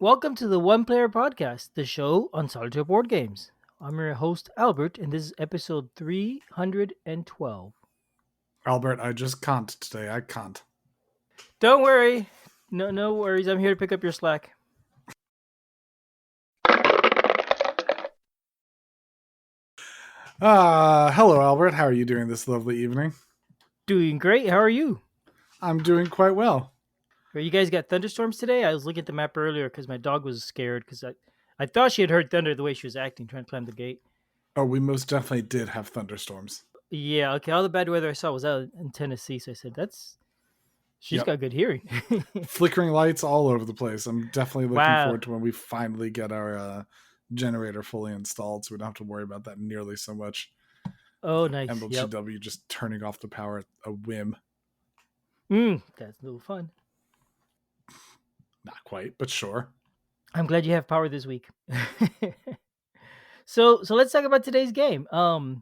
Welcome to the One Player Podcast, the show on solitaire board games. I'm your host, Albert, and this is episode 312. Albert, I just can't today. I can't. Don't worry. No worries. I'm here to pick up your slack. Hello, Albert. How are you doing this lovely evening? Doing great. How are you? I'm doing quite well. You guys got thunderstorms today? I was looking at the map earlier because my dog was scared because I thought she had heard thunder the way she was acting, trying to climb the gate. Oh, we most definitely did have thunderstorms. Yeah, okay. All the bad weather I saw was out in Tennessee, so I said, she's Yep. got good hearing. Flickering lights all over the place. I'm definitely looking Wow. forward to when we finally get our generator fully installed so we don't have to worry about that nearly so much. Oh, nice. Yep. MLGW just turning off the power at a whim. That's a little fun. Not quite, but sure. I'm glad you have power this week. So let's talk about today's game. Worldbreakers,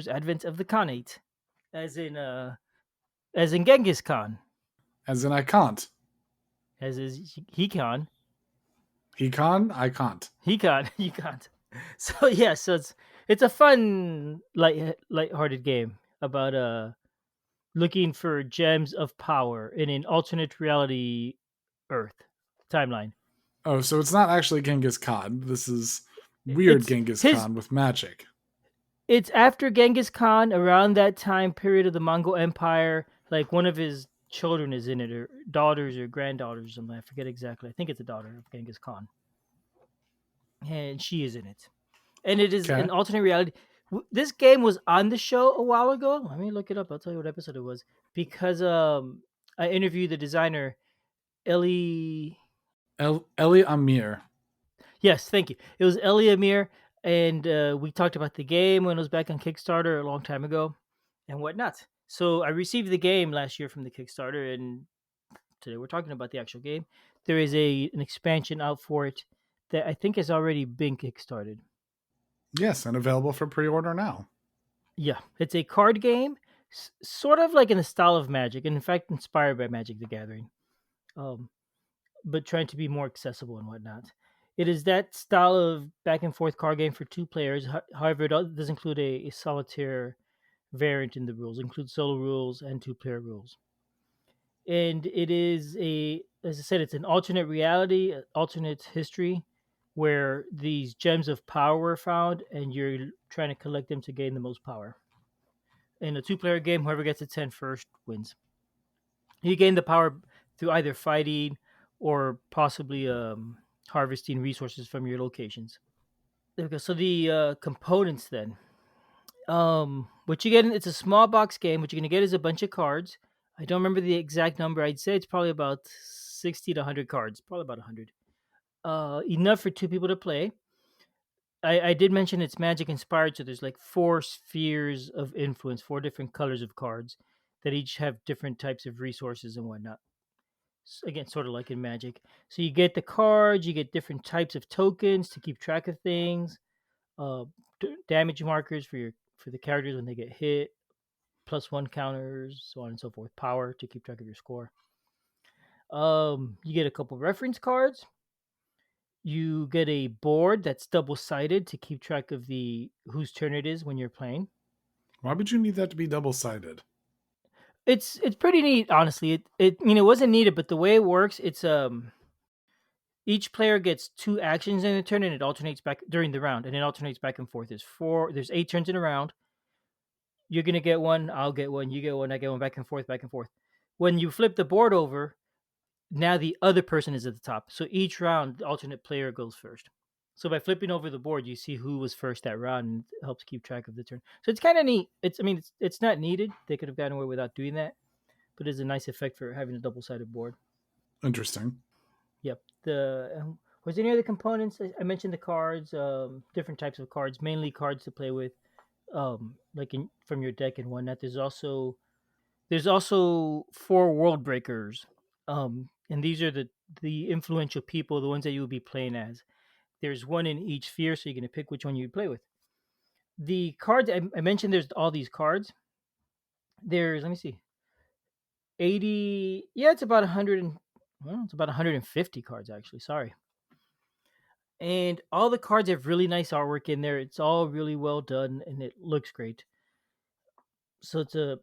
Advent of the Khanate, as in Genghis Khan, As in, I can't. as is he Khan, He can, I can't. he Khan, you can't. So yeah, so it's a fun light-hearted game about looking for gems of power in an alternate reality Earth timeline. Oh, so it's not actually Genghis Khan. This is weird It's Genghis his Khan with magic. It's after Genghis Khan, around that time period of the Mongol Empire. Like one of his children is in it, or daughters or granddaughters, or something. I forget exactly. I think it's a daughter of Genghis Khan, and she is in it. And it is Okay. an alternate reality. This game was on the show a while ago. Let me look it up. I'll tell you what episode it was because I interviewed the designer Ellie. Eli Amir. Yes, thank you. It was Ellie Amir, and we talked about the game when it was back on Kickstarter a long time ago, and whatnot. So I received the game last year from the Kickstarter, and today we're talking about the actual game. There is an expansion out for it that I think has already been kickstarted. Yes, and available for pre-order now. Yeah, it's a card game, sort of like in the style of Magic, and in fact inspired by Magic: The Gathering, um, but trying to be more accessible and whatnot. It is that style of back and forth card game for two players. However, it does include a solitaire variant in the rules. It includes solo rules and two-player rules. And it is as I said, it's an alternate reality, alternate history, where these gems of power were found, and you're trying to collect them to gain the most power. In a two-player game, whoever gets to 10 first wins. You gain the power through either fighting or possibly harvesting resources from your locations. There we go. So the components then. What you get? It's a small box game. What you're gonna get is a bunch of cards. I don't remember the exact number. I'd say it's probably about 60 to 100 cards. Probably about 100. Enough for two people to play. I did mention it's magic inspired, so there's like four spheres of influence, four different colors of cards that each have different types of resources and whatnot. Again, sort of like in Magic. So you get the cards, you get different types of tokens to keep track of things, uh, damage markers for the characters when they get hit, +1 counters, so on and so forth. Power to keep track of your score. You get a couple reference cards. You get a board that's double sided to keep track of the whose turn it is when you're playing. Why would you need that to be double-sided? It's pretty neat, honestly. It wasn't needed, but the way it works, it's each player gets two actions in a turn, and it alternates back during the round, and it alternates back and forth. There's 8 turns in a round. You're gonna get one, I'll get one, you get one, I get one, back and forth, back and forth. When you flip the board over, now the other person is at the top. So each round, the alternate player goes first. So by flipping over the board, you see who was first that round, and it helps keep track of the turn. So it's kind of neat. It's not needed. They could have gotten away without doing that, but it's a nice effect for having a double-sided board. Interesting. Yep. Was there any other components? I mentioned the cards, different types of cards, mainly cards to play with, from your deck and whatnot. There's also 4 world breakers, and these are the influential people, the ones that you will be playing as. There's one in each sphere, so you're going to pick which one you play with. The cards I mentioned, there's all these cards. Let me see, 80. Yeah, it's about 100. Well, it's about 150 cards actually. Sorry. And all the cards have really nice artwork in there. It's all really well done and it looks great. So it's a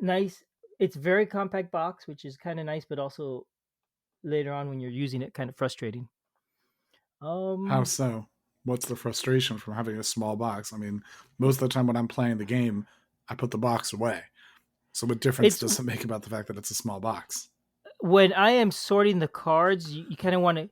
nice, it's very compact box, which is kind of nice, but also later on when you're using it, kind of frustrating. How Um, so? What's the frustration from having a small box? I mean, most of the time when I'm playing the game, I put the box away. So what difference it's does it make about the fact that it's a small box? when I am sorting the cards, you kind of want to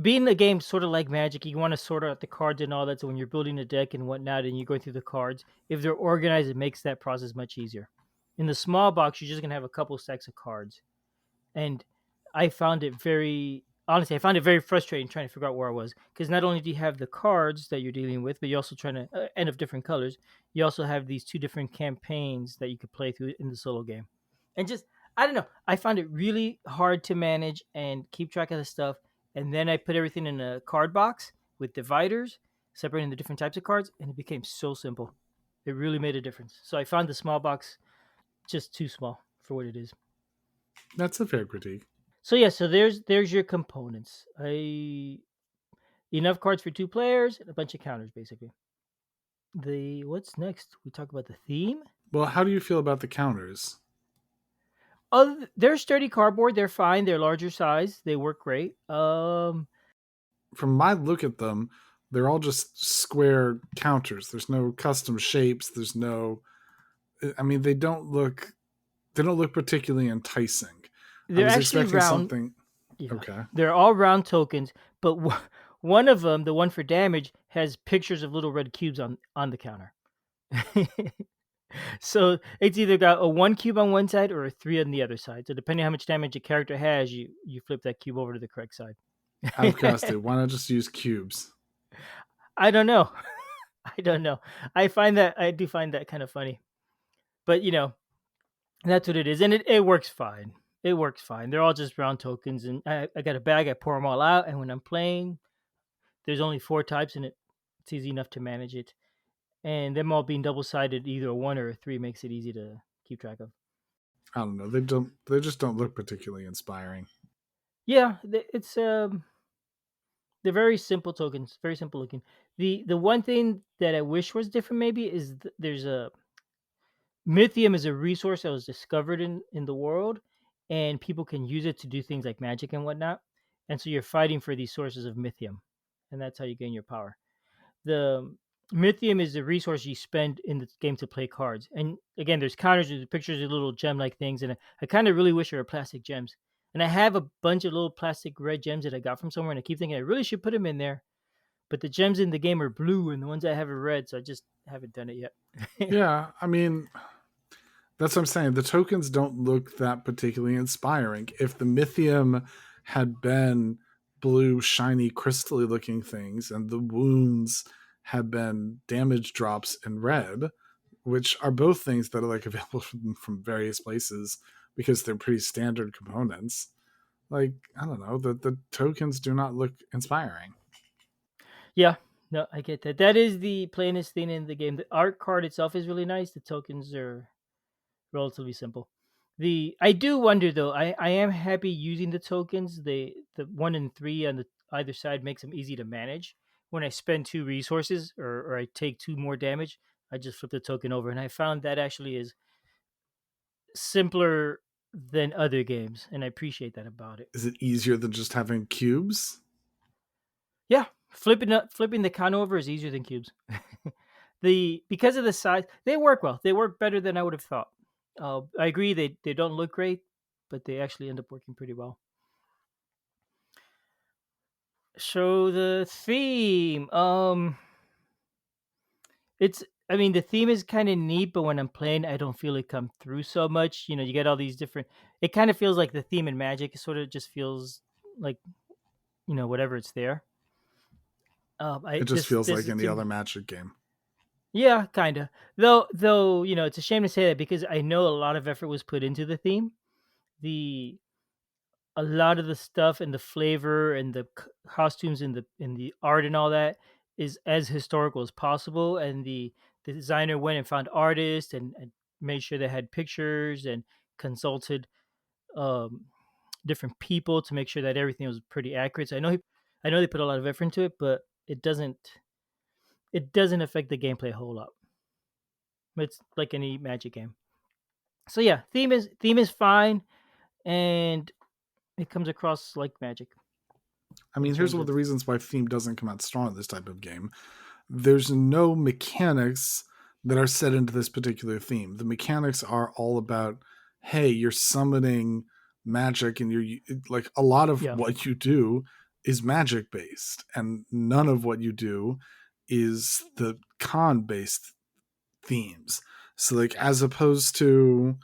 be in the game sort of like Magic. You want to sort out the cards and all that. So when you're building a deck and whatnot, and you're going through the cards, if they're organized, it makes that process much easier. In the small box, you're just gonna have a couple stacks of cards, and I found it very honestly, I found it very frustrating trying to figure out where I was because not only do you have the cards that you're dealing with, but you're also trying to and of different colors. You also have these two different campaigns that you could play through in the solo game, and just I don't know. I found it really hard to manage and keep track of the stuff. And then I put everything in a card box with dividers, separating the different types of cards, and it became so simple. It really made a difference. So I found the small box just too small for what it is. That's a fair critique. So yeah, so there's your components. I enough cards for two players and a bunch of counters basically. The what's next? We talk about the theme. Well, how do you feel about the counters? Oh, they're sturdy cardboard. They're fine. They're larger size. They work great. From my look at them, they're all just square counters. There's no custom shapes. There's no. I mean, they don't look particularly enticing. I They're was actually expecting round. something. Yeah, Okay. they're all round tokens, but one of them, the one for damage, has pictures of little red cubes on the counter. So it's either got a one cube on one side or a three on the other side. So depending on how much damage a character has, you flip that cube over to the correct side. Out of curiosity, why not just use cubes? I don't know. I don't know. I do find that kind of funny, but that's what it is, and it works fine. It works fine. They're all just round tokens, and I got a bag. I pour them all out, and when I'm playing, there's only four types, and it's easy enough to manage it. And them all being double sided, either a one or a three, makes it easy to keep track of. I don't know. They don't. They just don't look particularly inspiring. Yeah, it's they're very simple tokens, very simple looking. The one thing that I wish was different maybe is there's a Mythium is a resource that was discovered in the world, and people can use it to do things like magic and whatnot. And so you're fighting for these sources of Mythium, and that's how you gain your power. The Mythium is the resource you spend in the game to play cards. And again, there's counters, there's pictures of little gem-like things, and I kind of really wish there were plastic gems. And I have a bunch of little plastic red gems that I got from somewhere, and I keep thinking I really should put them in there. But the gems in the game are blue, and the ones I have are red, so I just haven't done it yet. Yeah, I mean, that's what I'm saying. The tokens don't look that particularly inspiring. If the Mythium had been blue, shiny, crystally looking things, and the wounds had been damage drops in red, which are both things that are like available from various places because they're pretty standard components. Like, I don't know, the tokens do not look inspiring. Yeah, no, I get that. That is the plainest thing in the game. The art card itself is really nice. The tokens are relatively simple. The I do wonder though. I am happy using the tokens. The one and three on the either side makes them easy to manage. When I spend two resources or I take two more damage, I just flip the token over, and I found that actually is simpler than other games, and I appreciate that about it. Is it easier than just having cubes? Yeah, flipping the count over is easier than cubes. The because of the size, they work well. They work better than I would have thought. I agree they don't look great, but they actually end up working pretty well. So the theme, it's I mean the theme is kind of neat, but when I'm playing, I don't feel it come through so much. You get all these different. It kind of feels like the theme in Magic. It sort of just feels like whatever it's there. I It just feels this like is any to other Magic game. Yeah, kinda. Though, it's a shame to say that because I know a lot of effort was put into the theme. The A lot of the stuff and the flavor and the costumes and the art and all that is as historical as possible. And the designer went and found artists and made sure they had pictures and consulted um, different people to make sure that everything was pretty accurate. So I know they put a lot of effort into it, but it doesn't affect the gameplay a whole lot. It's like any Magic game. So yeah, theme is fine, and it comes across like Magic I in mean, here's terms one of of the reasons why theme doesn't come out strong in this type of game. There's no mechanics that are set into this particular theme. The mechanics are all about, hey, you're summoning magic, and you're like, a lot of yeah. what you do is magic based, and none of what you do is the con based themes. So, like, as opposed to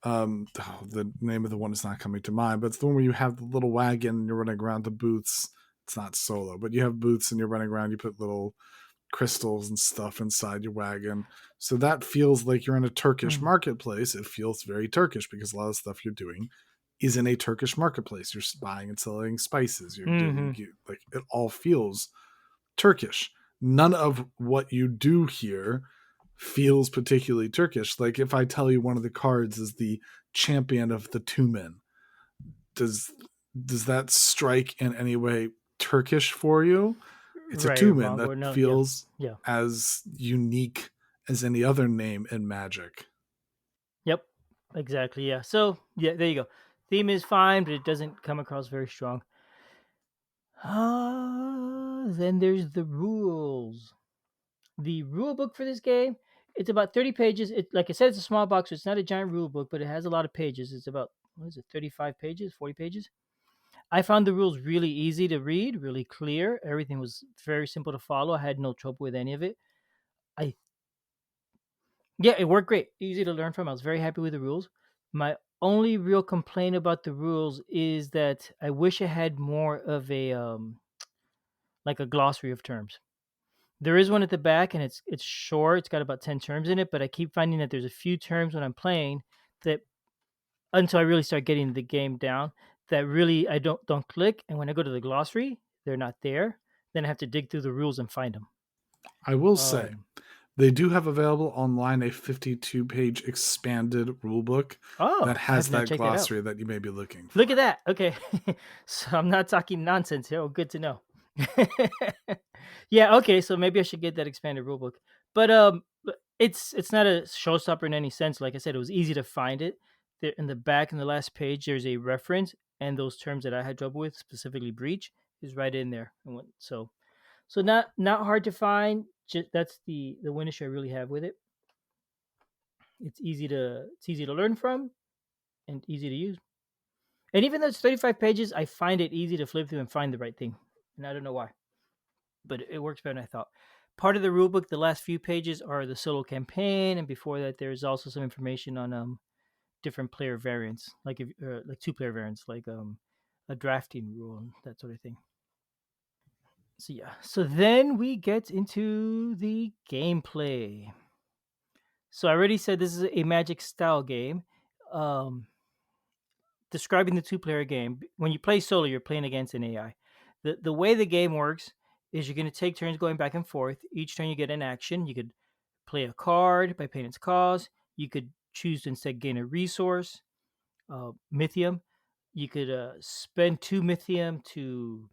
the name of the one is not coming to mind, but it's the one where you have the little wagon and you're running around the booths. It's not Solo, but you have booths and you're running around. You put little crystals and stuff inside your wagon. So that feels like you're in a Turkish Mm. marketplace. It feels very Turkish because a lot of stuff you're doing is in a Turkish marketplace. You're buying and selling spices. You're Mm-hmm. doing, like, it all feels Turkish. None of what you do here feels particularly Turkish. Like, if I tell you one of the cards is the champion of the Tumen, does does that strike in any way Turkish for you? It's a Right, Tumen wrong that or no? Yeah, feels yeah, as unique as any other name in Magic. yep, exactly. Yeah. So yeah, there you go. Theme is fine, but it doesn't come across very strong. Then there's the rules. The rule book for this game, it's about 30 pages. It, like I said, it's a small box, so it's not a giant rule book, but it has a lot of pages. It's about, what is it, 35 pages, 40 pages. I found the rules really easy to read, really clear. Everything was very simple to follow. I had no trouble with any of it. I Yeah, it worked great. Easy to learn from. I was very happy with the rules. My only real complaint about the rules is that I wish I had more of a like a glossary of terms. There is one at the back, and it's short. It's got about 10 terms in it, but I keep finding that there's a few terms when I'm playing that, until I really start getting the game down, that really I don't click, and when I go to the glossary, they're not there. Then I have to dig through the rules and find them. I will say, Um, they do have available online a 52-page expanded rulebook that oh, I has have not that checked that out. glossary that you may be looking Look at for. that. Okay. So I'm not talking nonsense here. Oh, good to know. Yeah, okay, so maybe I should get that expanded rulebook. But it's not a showstopper in any sense. Like I said, it was easy to find it. There in the back in the last page there's a reference, and those terms that I had trouble with, specifically breach, is right in there. So not hard to find. Just that's the one issue I really have with it. It's easy to learn from and easy to use. And even though it's 35 pages, I find it easy to flip through and find the right thing. And I don't know why, but it works better than I thought. Part of the rulebook, the last few pages are the solo campaign, and before that, there's also some information on different player variants, like if like two player variants, like a drafting rule and that sort of thing. So yeah, so then we get into the gameplay. So I already said this is a Magic style game. Um, Describing the two-player game, when you play solo, you're playing against an AI. The way the game works is you're going to take turns going back and forth. Each turn you get an action. You could play a card by paying its cost. You could choose to instead gain a resource, Mythium. You could spend two Mythium to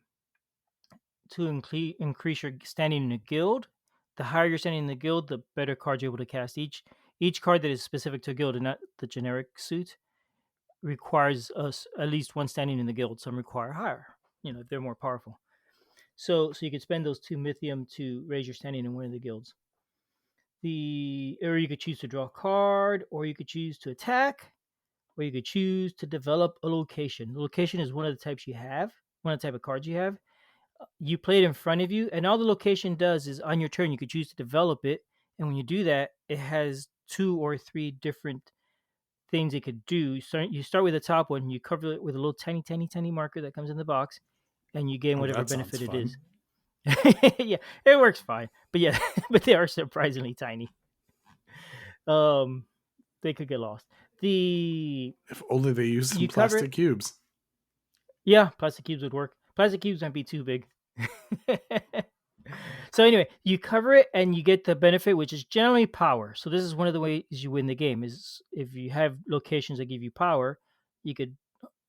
increase your standing in a guild. The higher you're standing in the guild, the better cards you're able to cast. Each card that is specific to a guild and not the generic suit requires us at least one standing in the guild. Some require higher. If they're more powerful. So you could spend those two Mythium to raise your standing in one of the guilds. Or you could choose to draw a card, or you could choose to attack, or you could choose to develop a location. The location is one of the types you have, one of the type of cards you have. You play it in front of you, and all the location does is on your turn you could choose to develop it. And when you do that, it has two or three different things it could do. You start with the top one, you cover it with a little tiny, tiny, tiny marker that comes in the box, and you gain Oh, whatever that sounds benefit it is. fun. Yeah, it works fine. But yeah, but they are surprisingly tiny. Um, they could get lost. The If only they used some You cover plastic it. cubes. Yeah, plastic cubes would work. Plastic cubes might be too big. So anyway, you cover it and you get the benefit, which is generally power. So this is one of the ways you win the game. Is if you have locations that give you power, you could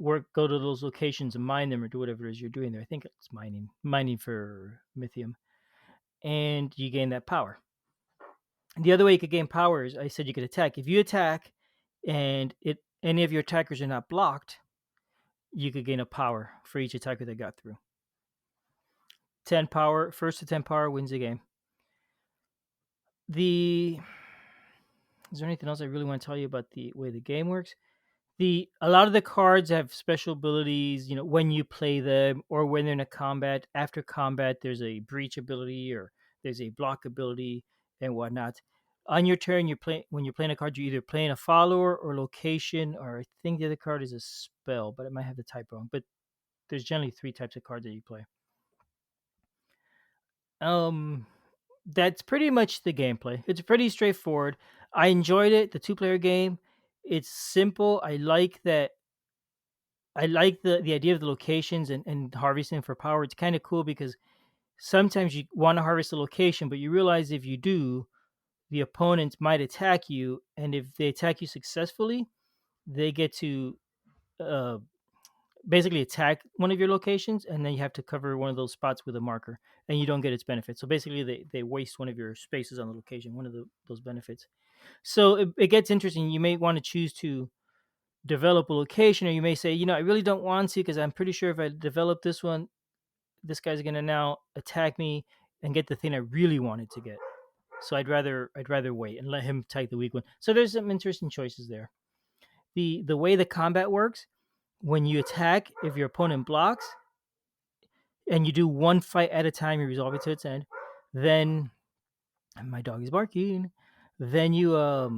go to those locations and mine them or do whatever it is you're doing there. I think it's mining for Mythium, and you gain that power. The other way you could gain power is I said you could attack. If you attack and it any of your attackers are not blocked, you could gain a power for each attacker that got through. 10 power, first to 10 power wins the game. The Is there anything else I really want to tell you about the way the game works? A lot of the cards have special abilities, when you play them or when they're in a combat. After combat, there's a breach ability or there's a block ability and whatnot. On your turn, when you're playing a card, you're either playing a follower or location, or I think the other card is a spell, but I might have the type wrong. But there's generally three types of cards that you play. Um, that's pretty much the gameplay. It's pretty straightforward. I enjoyed it. The two-player game. It's simple. I like that. I like the idea of the locations and harvesting for power. It's kind of cool because sometimes you want to harvest a location, but you realize if you do, the opponents might attack you, and if they attack you successfully, they get to uh, basically attack one of your locations, and then you have to cover one of those spots with a marker, and you don't get its benefit. So basically, they waste one of your spaces on the location, one of those benefits. So it gets interesting. You may want to choose to develop a location, or you may say, I really don't want to because I'm pretty sure if I develop this one, this guy's gonna now attack me and get the thing I really wanted to get. So I'd rather wait and let him take the weak one. So there's some interesting choices there. The way the combat works, when you attack, if your opponent blocks and you do one fight at a time, you resolve it to its end. Then my dog is barking. Then you what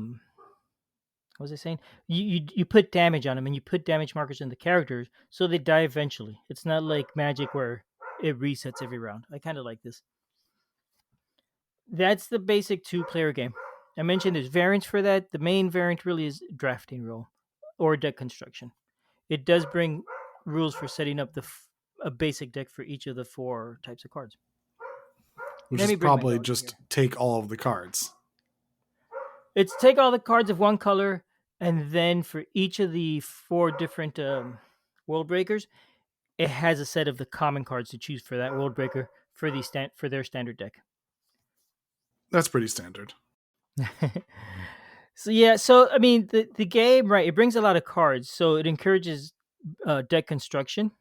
was I saying? You put damage on them, and you put damage markers in the characters so they die eventually. It's not like Magic where it resets every round. I kind of like this. That's the basic two-player game. I mentioned there's variants for that. The main variant really is drafting rule or deck construction. It does bring rules for setting up a basic deck for each of the four types of cards. Which Let is me bring my probably dog in just here. take all of the cards. It's take all the cards of one color, and then for each of the four different world breakers, it has a set of the common cards to choose for that world breaker for their standard deck. That's pretty standard. So yeah, so I mean the game, right? It brings a lot of cards, so it encourages deck construction.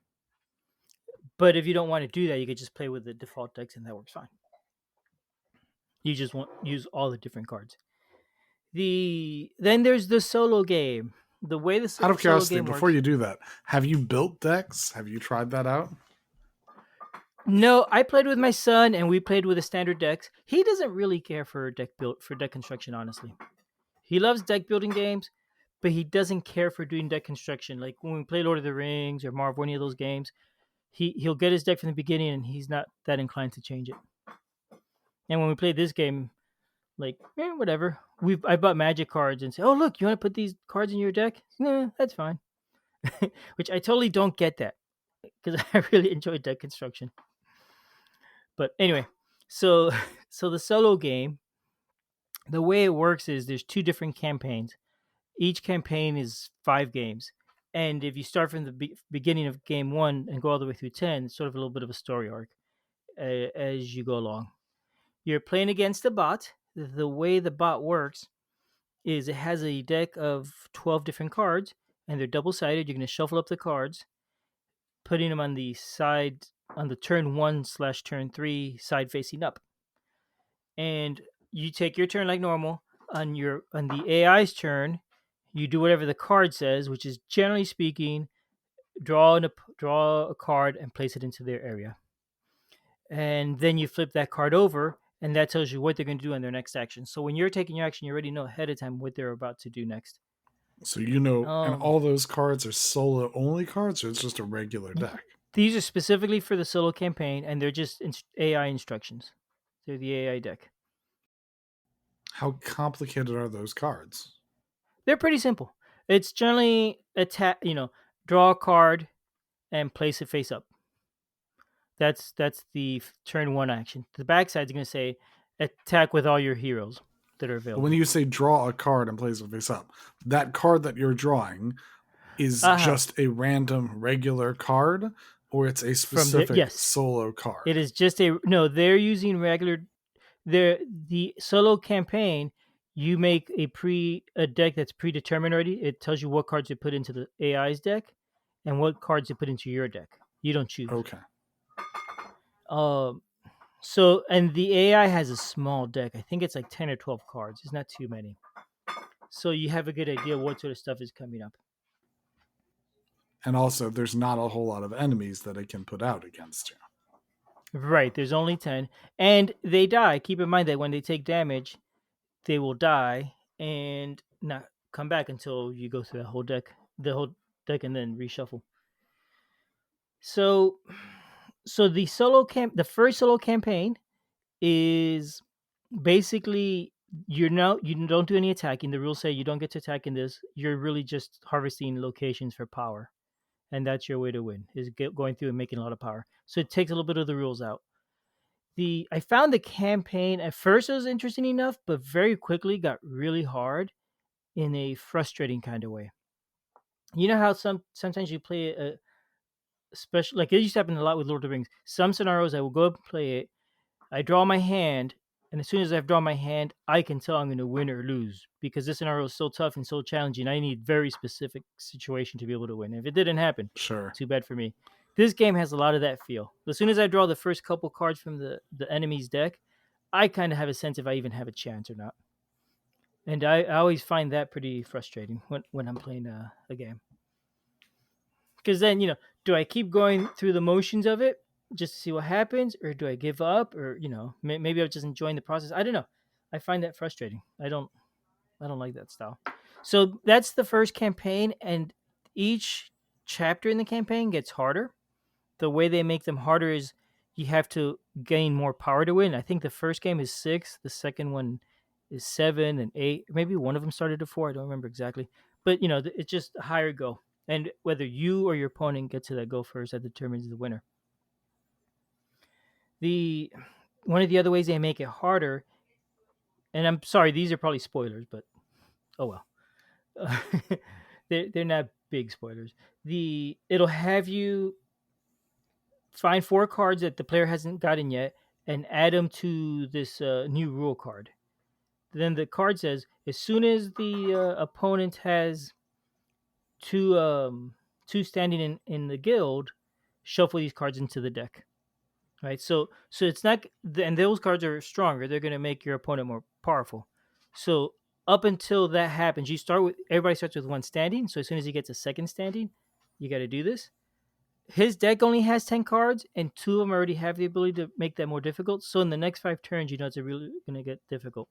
But if you don't want to do that, you could just play with the default decks, and that works fine. You just want use all the different cards. Then there's the solo game. The way the Out of solo curiosity, game before works. you do that, have you built decks? Have you tried that out? No, I played with my son, and we played with the standard decks. He doesn't really care for deck construction. Honestly, he loves deck building games, but he doesn't care for doing deck construction. Like when we play Lord of the Rings or Marvel, any of those games, he'll get his deck from the beginning, and he's not that inclined to change it. And when we play this game, like whatever, I bought Magic cards and say, oh look, you want to put these cards in your deck? Nah, that's fine. Which I totally don't get that because I really enjoy deck construction. But anyway, so so the solo game, the way it works is there's two different campaigns. Each campaign is 5 games, and if you start from the beginning of game one and go all the way through 10, it's sort of a little bit of a story arc as you go along. You're playing against a bot. The way the bot works is it has a deck of 12 different cards, and they're double sided. You're going to shuffle up the cards, putting them on the side on the turn 1/turn 3 side facing up, and you take your turn like normal. On the AI's turn, you do whatever the card says, which is generally speaking, draw a card and place it into their area, and then you flip that card over, and that tells you what they're going to do on their next action. So when you're taking your action, you already know ahead of time what they're about to do next. So you know, and Um, all those cards are solo only cards, or it's just a regular deck? these are specifically for the solo campaign, and they're just AI instructions. They're the AI deck. How complicated are those cards? They're pretty simple. It's generally draw a card and place it face up. That's the turn one action. The backside's going to say attack with all your heroes that are But when available. you say draw a card and place it face up, that card that you're drawing, is Uh-huh. just a random regular card, or it's a From the specific yes. solo It card? is just a no, they're using regular the solo campaign, you make a deck that's predetermined already. It tells you what cards to put into the AI's deck and what cards to put into your deck. You don't choose. Okay. Um so and the AI has a small deck. I think it's like 10 or 12 cards. It's not too many. So you have a good idea what sort of stuff is coming up. And also, there's not a whole lot of enemies that it can put out against you. Right, there's only 10 and they die. Keep in mind that when they take damage, they will die and not come back until you go through the whole deck, and then reshuffle. So, so the first solo campaign is basically you don't do any attacking. The rules say you don't get to attack in this. You're really just harvesting locations for power, and that's your way to win is going through and making a lot of power. So it takes a little bit of the rules out. The I found the campaign at first it was interesting enough, but very quickly got really hard in a frustrating kind of way. You know how sometimes you play a special like it used to happen a lot with Lord of the Rings. Some scenarios I will go up and play it, I draw my hand, and as soon as I've drawn my hand, I can tell I'm going to win or lose because this scenario is so tough and so challenging. I need very specific situation to be able to win. If it didn't happen, Sure. too bad for me. This game has a lot of that feel. As soon as I draw the first couple cards from the enemy's deck, I kind of have a sense if I even have a chance or not. And I always find that pretty frustrating when I'm playing a game. Because then, do I keep going through the motions of it just to see what happens, or do I give up, or maybe I'm just enjoying the process? I don't know. I find that frustrating. I don't like that style. So that's the first campaign, and each chapter in the campaign gets harder. The way they make them harder is you have to gain more power to win. I think the first game is 6, the second one is 7 and 8. Maybe one of them started at 4. I don't remember exactly, but it's just a higher goal, and whether you or your opponent get to that goal first, that determines the winner. The One of the other ways they make it harder, and I'm sorry, these are probably spoilers, but oh well. They're not big spoilers. It'll have you find 4 cards that the player hasn't gotten yet and add them to this new rule card. Then the card says as soon as the opponent has two two standing in the guild, shuffle these cards into the deck. Right. So it's not, and those cards are stronger. They're going to make your opponent more powerful. So up until that happens, everybody starts with one standing. So as soon as he gets a second standing, you got to do this. His deck only has 10 cards, and 2 of them already have the ability to make that more difficult. So in the next 5 turns, it's really going to get difficult.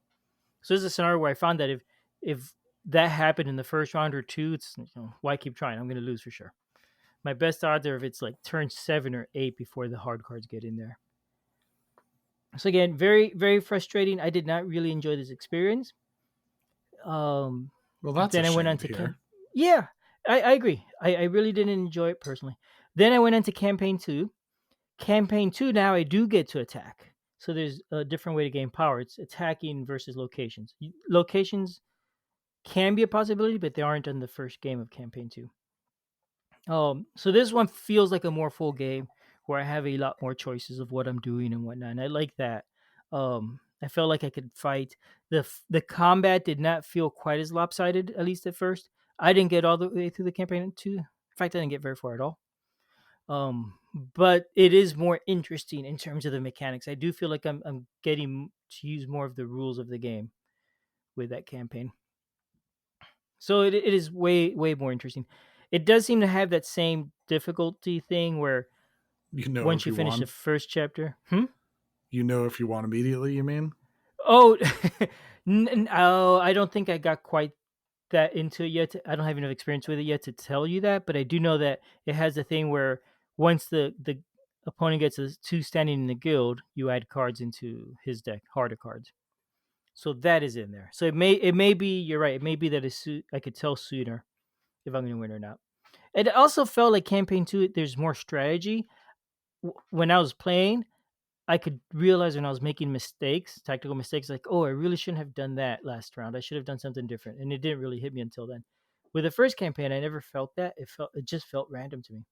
So this is a scenario where I found that if that happened in the first round or two, it's why keep trying? I'm going to lose for sure. My best odds are if it's like turn 7 or 8 before the hard cards get in there. So again, very very frustrating. I did not really enjoy this experience. Um, Well, that's a then I went on shame to to hear. yeah, I agree. I really didn't enjoy it personally. Then I went into campaign two. Campaign two, now I do get to attack. So there's a different way to gain power. It's attacking versus locations. Locations can be a possibility, but they aren't in the first game of campaign two. So this one feels like a more full game where I have a lot more choices of what I'm doing and whatnot. And I like that. I felt like I could fight. The combat did not feel quite as lopsided, at least at first. I didn't get all the way through the campaign two. In fact, I didn't get very far at all. But it is more interesting in terms of the mechanics. I do feel like I'm getting to use more of the rules of the game with that campaign. So it is way way more interesting. It does seem to have that same difficulty thing where You know once if you you finish the won. first chapter, You know if you won immediately, you mean? oh, oh, I don't think I got quite that into it yet. I don't have enough experience with it yet to tell you that, but I do know that it has a thing where once the opponent gets a 2 standing in the guild, you add cards into his deck, harder cards. So that is in there. So it may be, you're right. It may be that I could tell sooner if I'm going to win or not. It also felt like campaign two. There's more strategy. When I was playing, I could realize when I was making mistakes, tactical mistakes, like, oh, I really shouldn't have done that last round. I should have done something different, and it didn't really hit me until then. With the first campaign, I never felt that. It just felt random to me.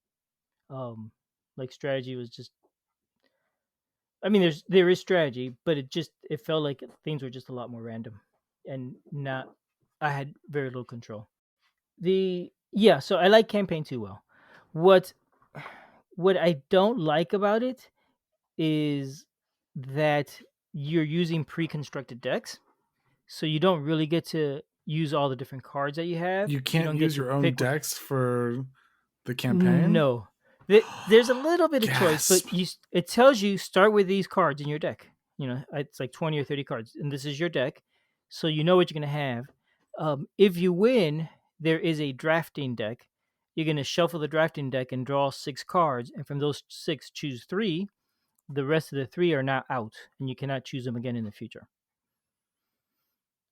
Um, like strategy was just. I mean, there is strategy, but it felt like things were just a lot more random, and not. I had very little control. So I like campaign 2 well. What what I don't like about it is that you're using pre-constructed decks, so you don't really get to use all the different cards that you have. You You can't don't get use to your own pick what. decks for the campaign. No, there's a little bit of choice, but Gasp. it tells you start with these cards in your deck. It's like 20 or 30 cards, and this is your deck, so you know what you're gonna have. If you win, there is a drafting deck. You're gonna shuffle the drafting deck and draw 6 cards, and from those 6, choose 3. The rest of the 3 are now out, and you cannot choose them again in the future.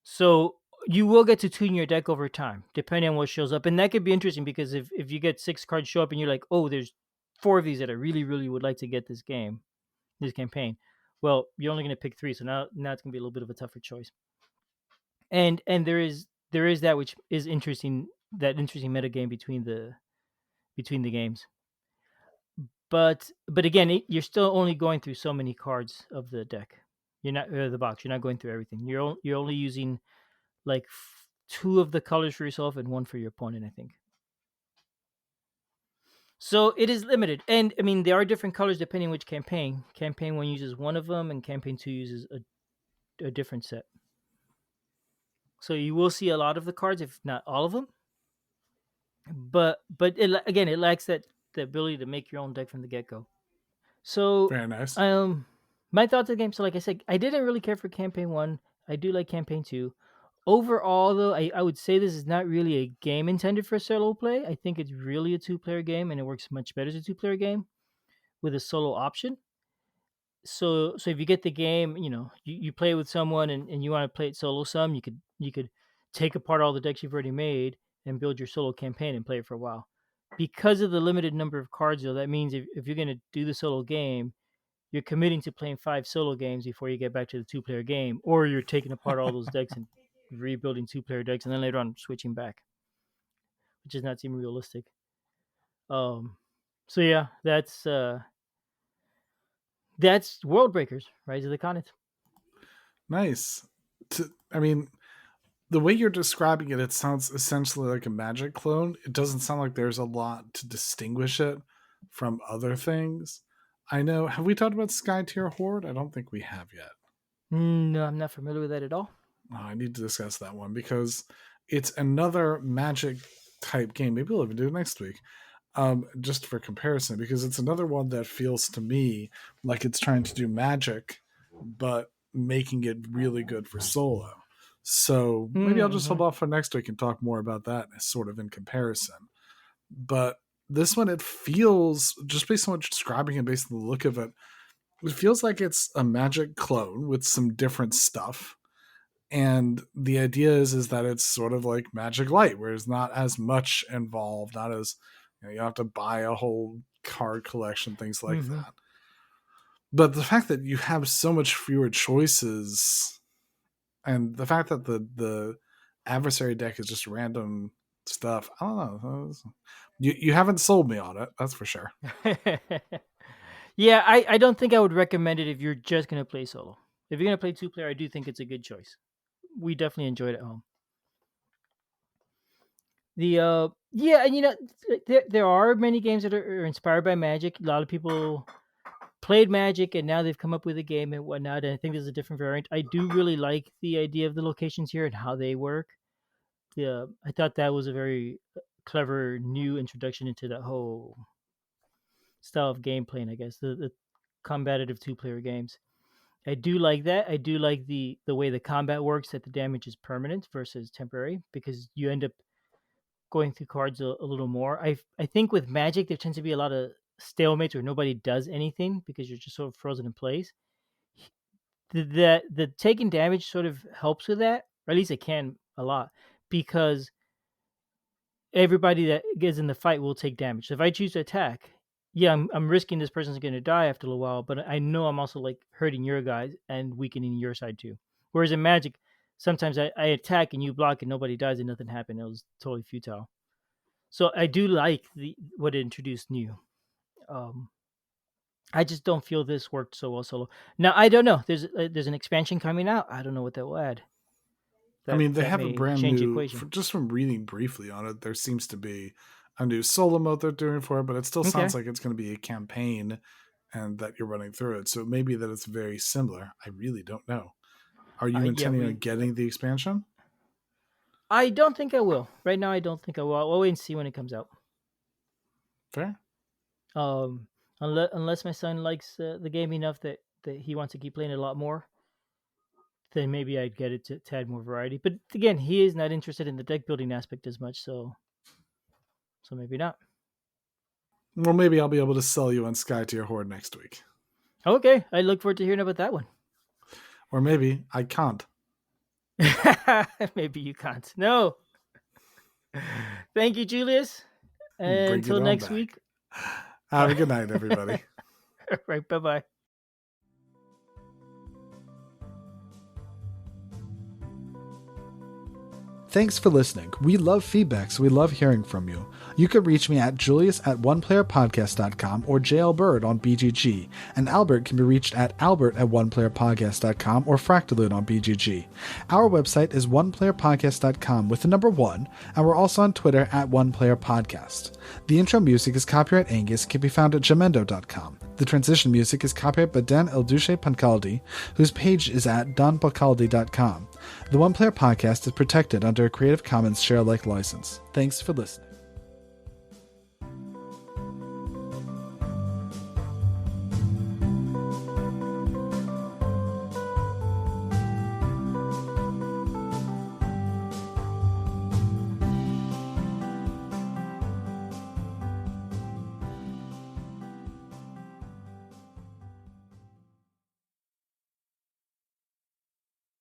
So you will get to tune your deck over time, depending on what shows up, and that could be interesting because if you get 6 cards show up and you're like, oh, there's 4 of these that I really really would like to get this campaign. Well, you're only going to pick 3, so now it's going to be a little bit of a tougher choice. And there is that which is interesting, that interesting meta game between the games. But again, you're still only going through so many cards of the deck. You're not the box. You're not going through everything. You're only using like 2 of the colors for yourself and 1 for your opponent, I think. So it is limited, and I mean there are different colors depending which campaign. Campaign 1 uses one of them, and campaign 2 uses a different set. So you will see a lot of the cards, if not all of them. But again, it lacks the ability to make your own deck from the get go. So Very nice. my thoughts of the game. So like I said, I didn't really care for campaign 1. I do like campaign 2. Overall, though, I would say this is not really a game intended for solo play. I think it's really a 2-player game, and it works much better as a 2-player game with a solo option. So if you get the game, you play with someone, and you want to play it solo some, you could take apart all the decks you've already made and build your solo campaign and play it for a while. Because of the limited number of cards, though, that means if you're going to do the solo game, you're committing to playing 5 solo games before you get back to the 2-player game, or you're taking apart all those decks and rebuilding 2-player decks, and then later on switching back, which does not seem realistic. Um, so yeah, that's Worldbreakers, Rise of the Khanate. Nice. I mean, the way you're describing it, it sounds essentially like a magic clone. It doesn't sound like there's a lot to distinguish it from other things. I know. Have we talked about Sky Tier Horde? I don't think we have yet. No, I'm not familiar with that at all. Oh, I need to discuss that one because it's another magic type game. Maybe we'll even do it next week. Just for comparison, because it's another one that feels to me like it's trying to do magic, but making it really good for solo. So maybe I'll just Mm-hmm. hold off for next week and talk more about that sort of in comparison. But this one, it feels, just based on what you're describing and based on the look of it, it feels like it's a magic clone with some different stuff. And the idea is that it's sort of like Magic Light, where there's not as much involved, not as you don't have to buy a whole card collection, things like Mm-hmm. that. But the fact that you have so much fewer choices, and the fact that the adversary deck is just random stuff, I don't know. You haven't sold me on it, that's for sure. Yeah, I don't think I would recommend it if you're just gonna play solo. If you're gonna play 2-player, I do think it's a good choice. We definitely enjoyed it at home. The yeah, and there are many games that are inspired by Magic. A lot of people played Magic and now they've come up with a game and whatnot. And I think there's a different variant. I do really like the idea of the locations here and how they work. Yeah, I thought that was a very clever new introduction into that whole style of game playing. I guess the combative 2-player games. I do like that. I do like the way the combat works. That the damage is permanent versus temporary because you end up going through cards a little more. I think with Magic there tends to be a lot of stalemates where nobody does anything because you're just sort of frozen in place. The taking damage sort of helps with that, or at least it can a lot, because everybody that gets in the fight will take damage. So if I choose to attack, yeah, I'm risking this person's going to die after a little while, but I know I'm also like hurting your guys and weakening your side too. Whereas in Magic, sometimes I attack and you block and nobody dies and nothing happened. It was totally futile. So I do like the what it introduced new. Um, I just don't feel this worked so well solo. Now I don't know. There's an expansion coming out. I don't know what that will add. I That mean, they that have a may brand change the new, equation. just from reading briefly on it, there seems to be a new solo mode they're doing for it, but it still sounds Okay. like it's going to be a campaign and that you're running through it. So it may be that it's very similar. I really don't know. Are you Yeah. intending on getting the expansion? I don't think I will. Right now, I don't think I will. I'll wait and see when it comes out. Fair. Um, unless my son likes the game enough that he wants to keep playing it a lot more, then maybe I'd get it to add more variety. But again, he is not interested in the deck building aspect as much, so maybe not. Well, maybe I'll be able to sell you on Sky Tier Horde next week. Okay, I look forward to hearing about that one. Or maybe I can't. Maybe you can't. No. Thank you, Julius. Bring it Until on next back. week. Have a good night, everybody. Right. Bye bye. Thanks for listening. We love feedback, so we love hearing from you. You can reach me at julius@oneplayerpodcast.com or JLBird on BGG, and Albert can be reached at albert@oneplayerpodcast.com or Fractaloon on BGG. Our website is oneplayerpodcast.com with the number 1, and we're also on Twitter at oneplayerpodcast. The intro music is copyright Angus and can be found at jamendo.com. The transition music is copyright by Dan Elduce Pancaldi, whose page is at donpancaldi.com. The One Player Podcast is protected under a Creative Commons share-alike license. Thanks for listening.